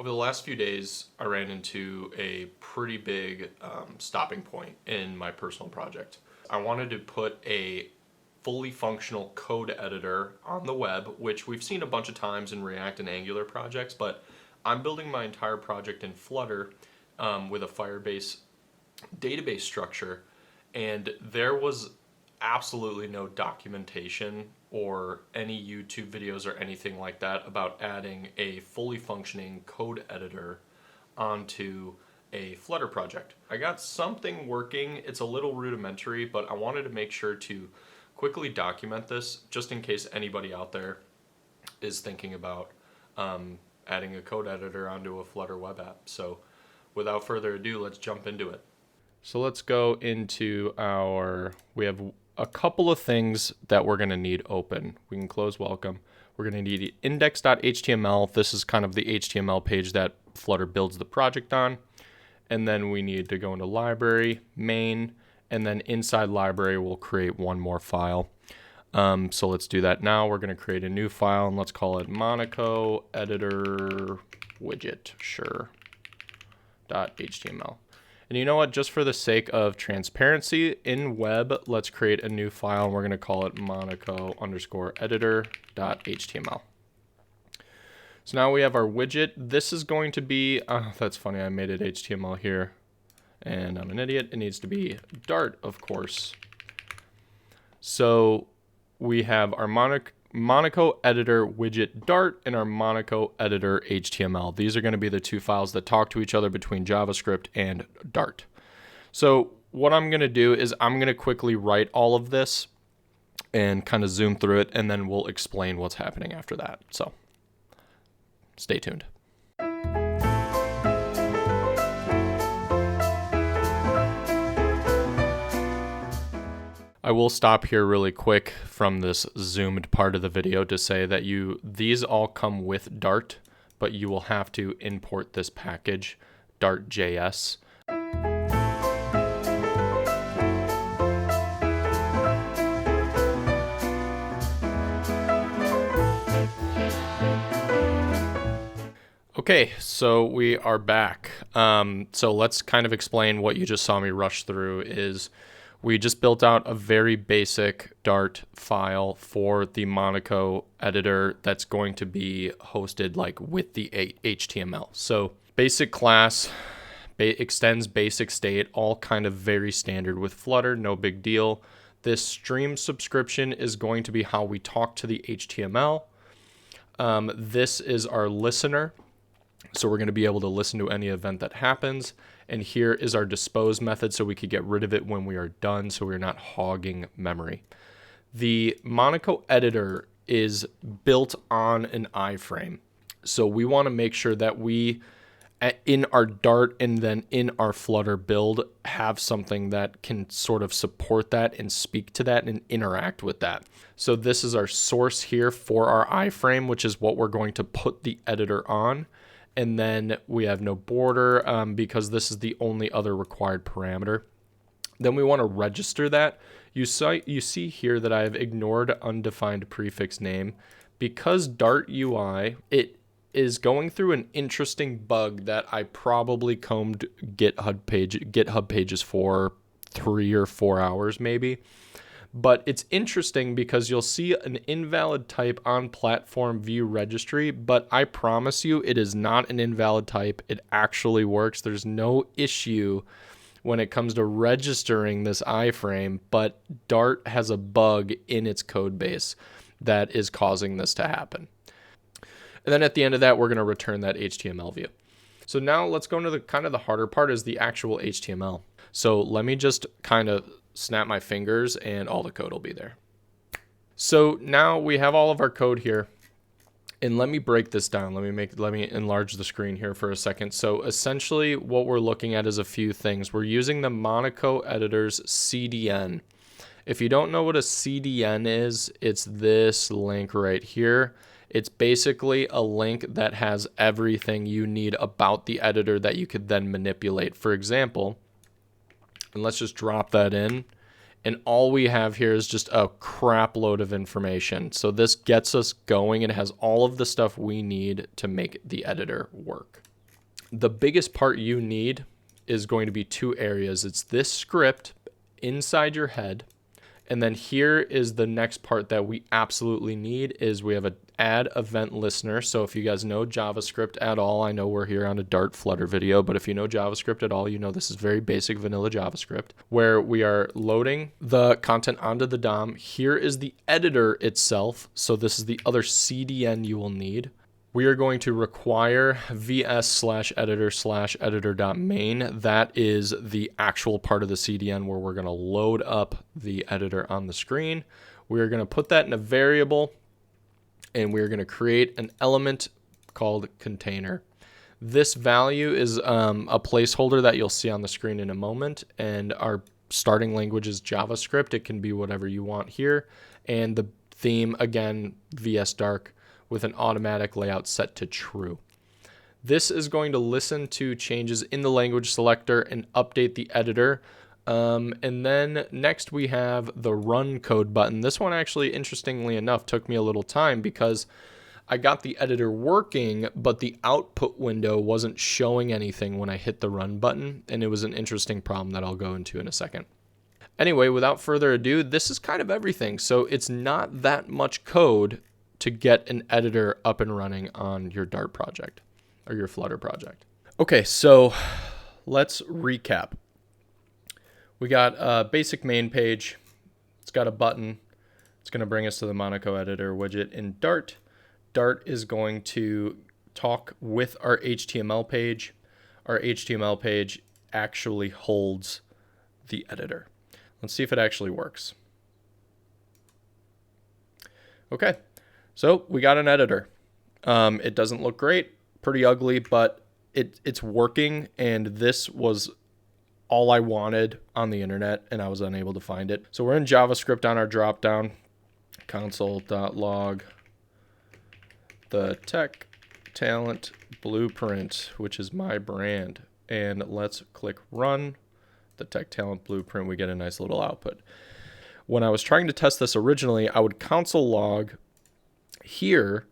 Over the last few days, I ran into a pretty big stopping point in my personal project. I wanted to put a fully functional code editor on the web, which we've seen a bunch of times in React and Angular projects, but I'm building my entire project in Flutter with a Firebase database structure, and there was absolutely no documentation or any YouTube videos or anything like that about adding a fully functioning code editor onto a Flutter project. I got something working. It's a little rudimentary, but I wanted to make sure to quickly document this just in case anybody out there is thinking about adding a code editor onto a Flutter web app. So without further ado, let's jump into it. So let's go into we have a couple of things that we're going to need open. We can close welcome. We're going to need index.html. This is kind of the HTML page that Flutter builds the project on. And then we need to go into library, main, and then inside library, we'll create one more file. So let's do that now. We're going to create a new file, and let's call it Monaco editor widget, sure, .html. And you know what, just for the sake of transparency, in web, let's create a new file, and we're going to call it monaco_editor.html. So now we have our widget. This is going to be, that's funny, I made it HTML here, and I'm an idiot. It needs to be Dart, of course. So we have our Monaco editor widget Dart and our Monaco editor HTML. These are going to be the two files that talk to each other between JavaScript and Dart. So what I'm going to do is I'm going to quickly write all of this and kind of zoom through it, and then we'll explain what's happening after that. So stay tuned. I will stop here really quick from this zoomed part of the video to say that these all come with Dart, but you will have to import this package, Dart.js. Okay, so we are back. So let's kind of explain what you just saw me rush through is we just built out a very basic Dart file for the Monaco editor that's going to be hosted like with the HTML. So basic class, extends basic state, all kind of very standard with Flutter, no big deal. This stream subscription is going to be how we talk to the HTML. This is our listener. So we're going to be able to listen to any event that happens. And here is our dispose method, so we could get rid of it when we are done, so we're not hogging memory. The Monaco editor is built on an iframe. So we want to make sure that we, in our Dart and then in our Flutter build, have something that can sort of support that and speak to that and interact with that. So this is our source here for our iframe, which is what we're going to put the editor on. And then we have no border because this is the only other required parameter. Then we want to register that. You see here that I've ignored undefined prefix name because Dart UI, it is going through an interesting bug that I probably combed GitHub pages for 3 or 4 hours maybe. But it's interesting because you'll see an invalid type on platform view registry, but I promise you it is not an invalid type. It actually works. There's no issue when it comes to registering this iframe, but Dart has a bug in its code base that is causing this to happen. And then at the end of that, we're going to return that HTML view. So now let's go into the kind of the harder part is the actual HTML. So let me just kind of snap my fingers and all the code will be there. So now we have all of our code here, and let me break this down. Let me enlarge the screen here for a second. So essentially what we're looking at is a few things. We're using the Monaco editor's CDN. If you don't know what a CDN is, it's this link right here. It's basically a link that has everything you need about the editor that you could then manipulate. For example, and let's just drop that in. And all we have here is just a crap load of information. So this gets us going. It has all of the stuff we need to make the editor work. The biggest part you need is going to be two areas. It's this script inside your head. And then here is the next part that we absolutely need is we have a add event listener. So if you guys know JavaScript at all, I know we're here on a Dart Flutter video, but if you know JavaScript at all, you know this is very basic vanilla JavaScript where we are loading the content onto the DOM. Here is the editor itself. So this is the other CDN you will need. We are going to require vs/editor/editor.main. That is the actual part of the CDN where we're going to load up the editor on the screen. We are going to put that in a variable, and we are going to create an element called container. This value is a placeholder that you'll see on the screen in a moment, and our starting language is JavaScript. It can be whatever you want here, and the theme, again, VS Dark, with an automatic layout set to true. This is going to listen to changes in the language selector and update the editor. And then next we have the run code button. This one actually, interestingly enough, took me a little time because I got the editor working, but the output window wasn't showing anything when I hit the run button. And it was an interesting problem that I'll go into in a second. Anyway, without further ado, this is kind of everything. So it's not that much code to get an editor up and running on your Dart project or your Flutter project. Okay, so let's recap. We got a basic main page. It's got a button. It's going to bring us to the Monaco editor widget in Dart. Dart is going to talk with our HTML page. Our HTML page actually holds the editor. Let's see if it actually works. Okay. So we got an editor. It doesn't look great, pretty ugly, but it's working, and this was all I wanted on the internet, and I was unable to find it. So we're in JavaScript on our dropdown, console.log, the tech talent blueprint, which is my brand, and let's click run the tech talent blueprint. We get a nice little output. When I was trying to test this originally, I would console log here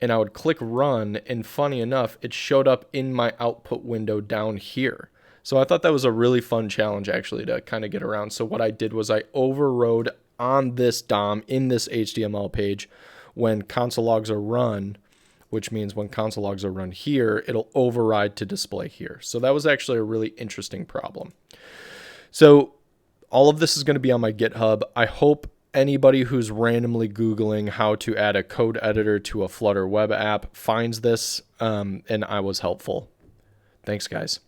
and I would click run, and funny enough, it showed up in my output window down here. So I thought that was a really fun challenge actually to kind of get around. So what I did was I overrode on this DOM in this HTML page when console logs are run, which means when console logs are run here, it'll override to display here. So that was actually a really interesting problem. So all of this is going to be on my GitHub. I hope anybody who's randomly Googling how to add a code editor to a Flutter web app finds this, and I was helpful. Thanks, guys.